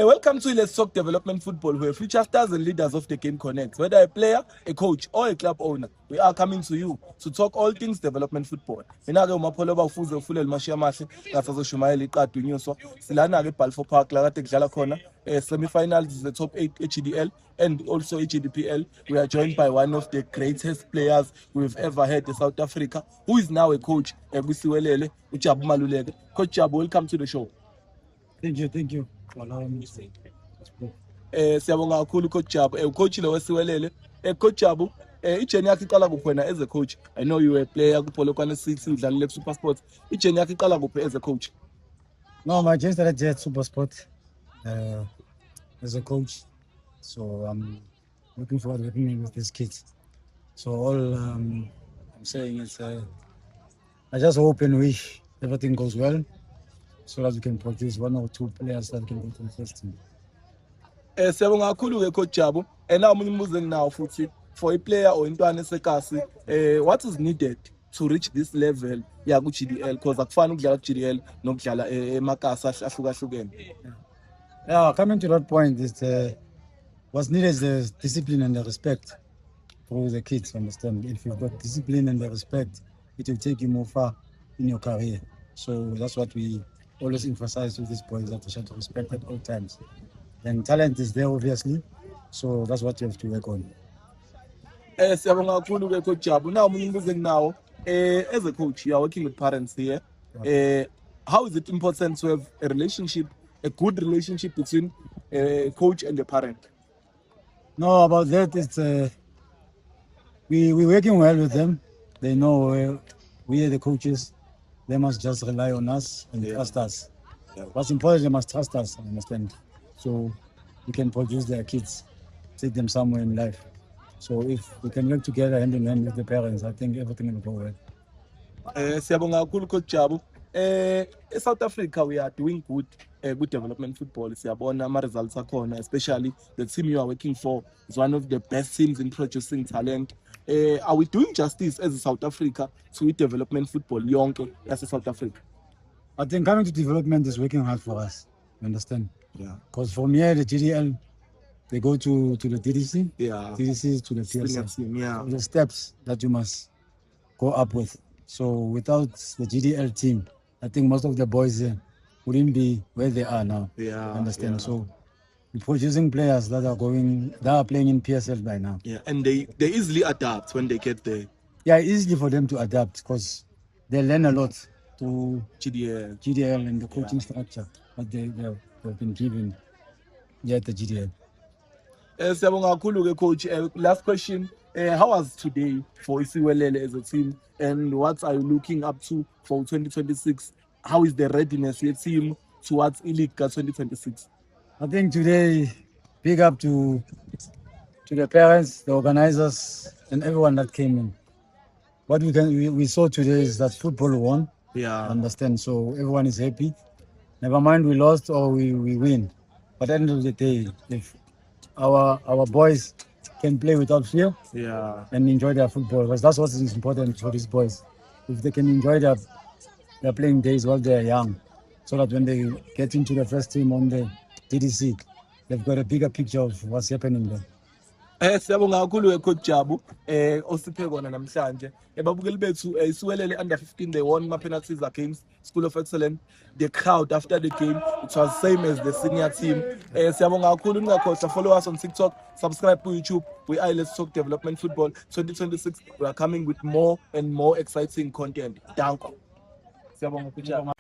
Welcome to Let's Talk Development Football, where future stars and leaders of the game connect. Whether a player, a coach, or a club owner, we are coming to you to talk all things development football. Mina-ke uMapholo Bawufuze uFulele Mashiya Mahle ngasazoshumayela iqadi unyuso silana-ke eBalfour Park la kade kudlala khona semi-finals is the top 8 HDL and also HDPL. We are joined by one of the greatest players we've ever had in South Africa, who is now a coach kuSiwelele, uJabu Maluleke. Coach Jabu, welcome to the show. Thank you. For allowing me to say. Siyabonga kakhulu coach Jabu. Coach lo wesiwelele. Coach Jabu, ijeni yakho iqala kuphi wena as a coach? I know you were a player kuPolokwane City udlalile Super Sports. Ijeni yakho iqala kuphi as a coach? No, my journey started at SuperSport as a coach. So I'm looking forward to working with these kids. So all I'm saying is I just hope and wish everything goes well so that we can produce one or two players that can go to the first team. Siyabonga kakhulu ke coach Jabu. Na omunye umbuzo enginawo futhi for a player or intwana esekasi, what is needed to reach this level ya ku GDL, because akufani ukudlala ku GDL nokudlala emakasi ahlukahlukene. Yeah, coming to that point is what's needed is the discipline and the respect for the kids, understand? If you've got discipline and the respect, it will take you more far in your career. So that's what we always emphasize with these boys, that they should respect at all times. And talent is there, obviously. So that's what you have to work on. Siyabonga kakhulu ke coach Jabu. Now omunye umbuzo enginawo, as a coach, you are working with parents here. How is it important to have a relationship, a good relationship between a coach and a parent? No, about that, it's we're working well with them. They know we are the coaches. They must just rely on us and trust us. What's important, they must trust us, understand? So we can produce their kids, take them somewhere in life. So if we can work together hand in hand with the parents, I think everything will go well. Siyabonga kakhulu coach Jabu. South Africa we are doing good with development football. Siyabona ama results akhona, especially the team you are working for is one of the best teams in producing talent. Are we doing justice as South Africa to development football yonke as South Africa? I think coming to development is working hard for us. You understand? Yeah. Because from here, the GDL, they go to the DDC. Yeah. DDC to the Senior PSL. team, yeah. The steps that you must go up with. So without the GDL team, I think most of the boys here wouldn't be where they are now. Yeah. Understand? Yeah. So we're producing players that are playing in PSL by now. Yeah, and they easily adapt when they get there. Yeah, easy for them to adapt because they learn a lot to GDL and the coaching structure that they've been given at the GDL. Siyabonga kakhulu ke coach. Last question, how was today for Isiwelele as a team, and what are you looking up to for 2026? How is the readiness your team towards League 2026? I think today, big up to the parents, the organizers, and everyone that came in. What we saw today is that football won. Yeah. Understand? So everyone is happy. Never mind we lost or we win. But at the end of the day, if our boys can play without fear, Yeah, and enjoy their football, because that's what is important for these boys. If they can enjoy their playing days while they're young, so that when they get into the first team on the DDC, they've got a bigger picture of what's happening there. Siyabonga kakhulu ke coach Jabu osiphe kona namhlanje. Babukeli bethu Isiwelele under 15 they won my penalties against School of Excellence. The crowd after the game, it was same as the senior team. Siyabonga kakhulu ningakhohlwa, follow us on TikTok, subscribe to YouTube. We are Let's Talk Development Football 2026. We are coming with more and more exciting content. Danko. Siyabonga.